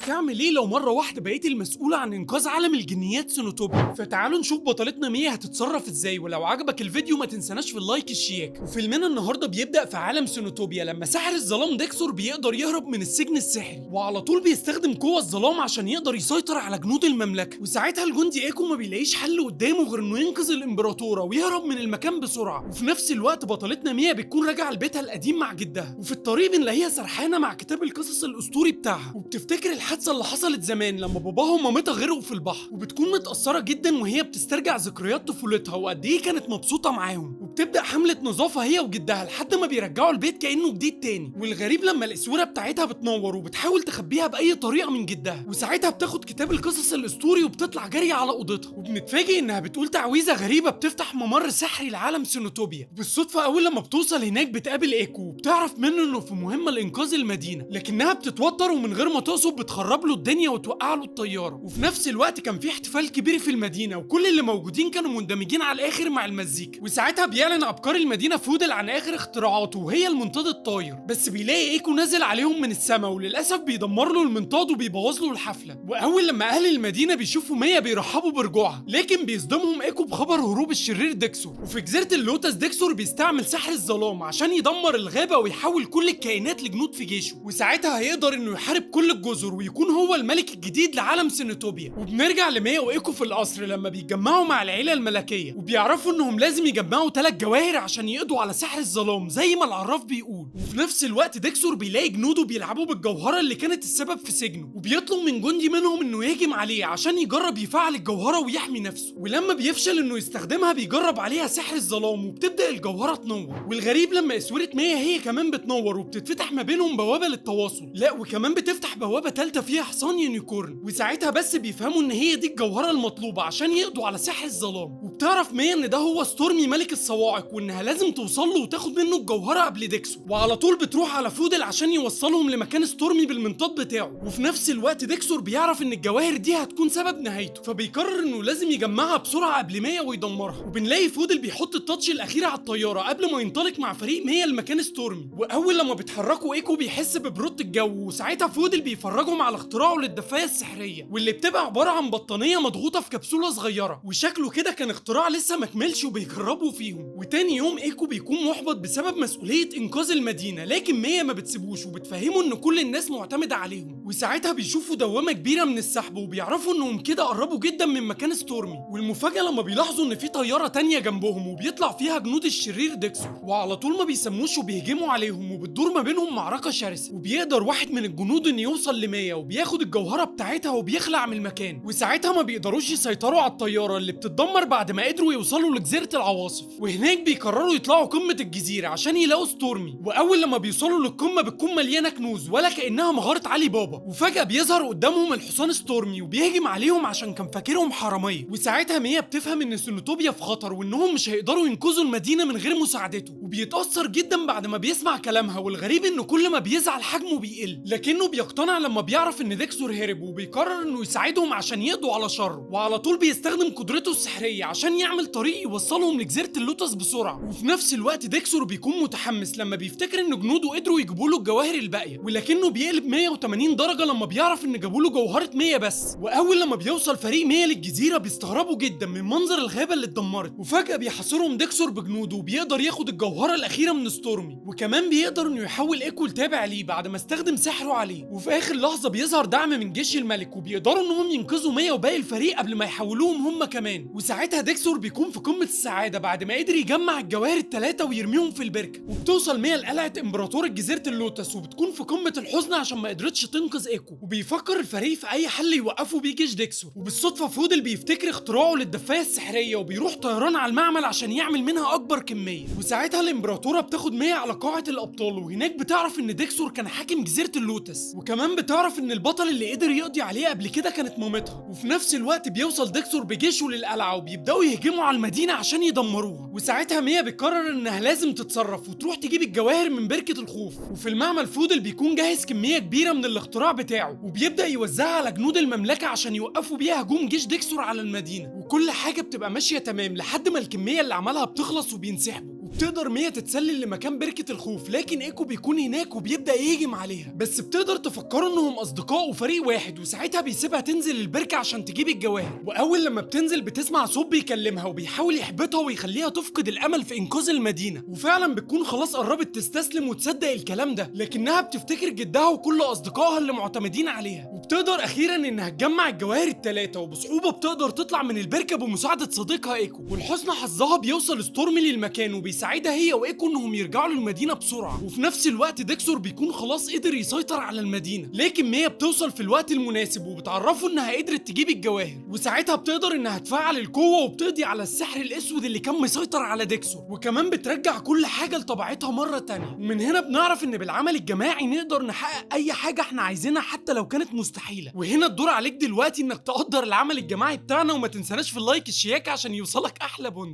هتعمل ايه لو مرة واحدة بقيت المسؤولة عن انقاذ عالم الجنيات سينوتوبيا؟ فتعالوا نشوف بطلتنا ميا هتتصرف ازاي. ولو عجبك الفيديو ما تنساناش في اللايك الشياك. وفيلمنا النهاردة بيبدأ في عالم سينوتوبيا لما ساحر الظلام ديكسور بيقدر يهرب من السجن السحري، وعلى طول بيستخدم قوة الظلام عشان يقدر يسيطر على جنود المملكة. وساعتها الجندي ايكو ما بيلاقيش حل قدامه غير انه ينقذ الامبراطورة ويهرب من المكان بسرعة. وفي نفس الوقت بطلتنا ميا بتكون راجعة لبيتها القديم مع جدها، وفي الطريق بنلاقيها سرحانة مع كتاب القصص الأسطوري بتاعها، وبتفتكر الحادثة اللي حصلت زمان لما باباها ومامتها غرقوا في البحر، وبتكون متأثرة جدا وهي بتسترجع ذكريات طفولتها وقد ايه كانت مبسوطة معاهم. وبتبدأ حملة نظافة هي وجدها لحد ما بيرجعوا البيت كأنه جديد تاني. والغريب لما الأسورة بتاعتها بتنور وبتحاول تخبيها بأي طريقة من جدها، وساعتها بتاخد كتاب القصص الأسطوري وبتطلع جري على أوضتها، وبنتفاجئ إنها بتقول تعويذة غريبة بتفتح ممر سحري لعالم سينوتوبيا. بالصدفة أول لما بتوصل هناك بتقابل ايكو وبتعرف منه إنه في مهمة لإنقاذ المدينة، لكنها بتتوتر ومن غير ما تقصد بتخرب له الدنيا وتوقع له الطيارة. وفي نفس الوقت كان في احتفال كبير في المدينة وكل اللي موجودين كانوا مندمجين على الآخر مع المزيكا. وساعتها بيعلن عبقري المدينة فودل عن آخر اختراعاته وهي المنطاد الطاير، بس بيلاقي ايكو نازل عليهم من السماء وللأسف بيدمر له المنطاد وبيبوظ له الحفلة. وأول لما أهل المدينة بيشوفوا ميا بيرحبوا برجوعها، لكن بيصدمهم ايكو بخبر هروب الشرير ديكسور. وفي جزيرة اللوتس ديكسور بيستعمل سحر الظلام عشان يدمر الغابة ويحول كل الكائنات لجنود في جيشه، وساعتها هيقدر انه يحارب كل الجزر ويكون هو الملك الجديد لعالم سينوتوبيا. وبنرجع لميا وايكو في القصر لما بيتجمعوا مع العيلة الملكية، وبيعرفوا انهم لازم يجمعوا 3 جواهر عشان يقضوا على سحر الظلام زي ما العراف بيقول. وفي نفس الوقت ديكسور بيلاقي جنوده بيلعبوا بالجوهرة اللي كانت السبب في سجنه، وبيطلب من جندي منهم انه يهجم عليه عشان يجرب يفعل الجوهرة ويحمي نفسه. ولما بيفشل انه يستخدمها بيجرب عليها سحر الظلام وبتبدأ الجوهرة تنور. والغريب لما اسورة ميا هي كمان بتنور وبتتفتح ما بينهم بوابة للتواصل، لا وكمان بتفتح بوابة تالتة فيها حصان يونيكورن. وساعتها بس بيفهموا ان هي دي الجوهرة المطلوبة عشان يقضوا على سحر الظلام. وبتعرف ميا ان ده هو ستورمي ملك الصواعق وانها لازم توصل له وتاخد منه الجوهرة قبل ديكسو، وعلى طول بتروح على فودل عشان يوصلهم لمكان ستورمي بالمنطاد بتاعه. وفي نفس الوقت ديكسور بيعرف ان الجواهر دي هتكون سبب نهايته، فبيقرر انه لازم يجمعها بسرعة قبل ميا ويدمرها. وبنلاقي فودل بيحط التاتش الاخير على الطيارة قبل ما ينطلق مع فريق ميا لمكان ستورمي. واول لما بيتحركوا ايكو بيحس ببرودة الجو، وساعتها فودل بيفرجهم على اختراعه للدفاية السحرية واللي بتبقى عبارة عن بطانية مضغوطة في كبسولة صغيرة، وشكله كده كان اختراع لسه مكملش وبيجربوا فيهم. وتاني يوم ايكو بيكون محبط بسبب مسؤولية انقاذ المدينة، لكن ميا ما بتسيبوش وبتفهمه ان كل الناس معتمدة عليهم. وساعتها بيشوفوا دوامة كبيرة من السحب وبيعرفوا انهم كده قربوا جدا من مكان ستورمي. والمفاجأة لما بيلاحظوا ان في طيارة تانية جنبهم وبيطلع فيها جنود الشرير ديكسور، وعلى طول ما بيسموش وبيهجموا عليهم وبتدور ما بينهم معركة شرسة. وبيقدر واحد من الجنود انه يوصل لميا وبياخد الجوهرة بتاعتها وبيخلع من المكان. وساعتها ما بيقدروش يسيطروا على الطيارة اللي بتتدمر بعد ما قدروا يوصلوا لجزيرة العواصف. وهناك بيقرروا يطلعوا قمة الجزيرة عشان يلاقوا ستورمي. واول لما بيوصلوا للقمة بتكون مليانة كنوز ولا كأنها مغارة علي بابا. وفجأة بيظهر قدامهم الحصان ستورمي وبيهجم عليهم عشان كان فاكرهم حرامية. وساعتها ميا بتفهم ان سينوتوبيا في خطر وانهم مش هيقدروا ينقذوا المدينة من غير مساعدته، وبيتأثر جدا بعد ما بيسمع كلامها. والغريب انه كل ما بيزعل حجمه بيقل، لكنه بيقتنع لما بيعرف ان ديكسور هرب، وبيقرر انه يساعدهم عشان يقضوا على شره. وعلى طول بيستخدم قدرته السحرية عشان يعمل طريق يوصلهم لجزيرة اللوتس بسرعة. وفي نفس الوقت ديكسور بيكون متحمس لما بيفتكر ان جنوده قدروا يجيبوا له الجواهر الباقية، ولكنه بيقلب 180 درجة لما بيعرف ان جابوا له جوهرة ميا بس. واول لما بيوصل فريق ميا للجزيرة بيستغربوا جدا من منظر الغابة اللي اتدمرت. وفجأة بيحاصرهم ديكسور بجنوده وبيقدر ياخد الجوهرة الأخيرة من ستورمي، وكمان بيقدر انه يحول ايكو لتابع ليه بعد ما استخدم سحره عليه. وفي اخر لحظة بيظهر دعم من جيش الملك وبيقدروا انهم ينقذوا ميا وباقي الفريق قبل ما يحولوهم هم كمان. وساعتها ديكسور بيكون في قمة السعادة بعد ما قدر يجمع الجواهر ال3 ويرميهم في البركة. وبتوصل ميا لقلعة امبراطور جزيرة اللوتس وبتكون في قمة الحزن عشان ما قدرتش تنقذ ايكو. وبيفكر الفريق في اي حل يوقفوا بيه جيش ديكسور. وبالصدفة فودل بيفتكر اختراعه للدفاية السحرية وبيروح طيران على المعمل عشان يعمل منها اكبر كمية. وساعتها الامبراطورة بتاخد ميا على قاعة الابطال، وهناك بتعرف ان ديكسور كان حاكم جزيرة اللوتس، وكمان بتعرف ان البطل اللي قدر يقضي عليه قبل كده كانت مامتها. وفي نفس الوقت بيوصل ديكسور بجيشه للقلعة وبيبداوا يهجموا على المدينة عشان يدمروها. وساعتها ميا بتقرر انها لازم تتصرف وتروح تجيب الجواهر من بركة الخوف. وفي المعمل فودل بيكون جاهز كمية كبيرة من الاختراع بتاعه وبيبدأ يوزعها على جنود المملكة عشان يوقفوا بيها هجوم جيش ديكسور على المدينة. وكل حاجة بتبقى ماشية تمام لحد ما الكمية اللي عملها بتخلص وبينسحبوا. وبتقدر ميا تتسلل لمكان بركة الخوف، لكن ايكو بيكون هناك وبيبدأ يهجم عليها، بس بتقدر تفكروا انهم اصدقاء وفريق واحد، وساعتها بيسيبها تنزل البركة عشان تجيب الجواهر. واول لما بتنزل بتسمع صوت بيكلمها وبيحاول يحبطها ويخليها تفقد الامل في انقاذ المدينة، وفعلا بتكون خلاص قربت تستسلم وتصدق الكلام ده، لكنها بتفتكر جدها وكل اصدقائها اللي معتمدين عليها، وبتقدر اخيرا انها تجمع الجواهر الثلاثة، وبصعوبة بتقدر تطلع من البركة بمساعدة صديقها ايكو. ولحسن حظها بيوصل ستورمي للمكان وبيساعدها هي وايكو انهم يرجعوا للمدينة بسرعة، وفي نفس الوقت ديكسور بيكون خلاص قدر يسيطر على المدينة، لكن ميا بتوصل في الوقت المناسب وبتعرفه انها قدرت تجيب الجواهر، وساعتها بتقدر انها تفعل القوة وبتقضي على السحر الاسود اللي كان مسيطر على ديكسور، وكمان بترجع كل حاجة لطبيعتها مرة تانية. ومن هنا بنعرف ان بالعمل الجماعي نقدر نحقق اي حاجة احنا عايزينها حتى لو كانت مستحيلة. وهنا الدور عليك دلوقتي انك تقدر العمل الجماعي بتاعنا، وما تنساناش في اللايك الشياكة عشان يوصلك احلى بندق.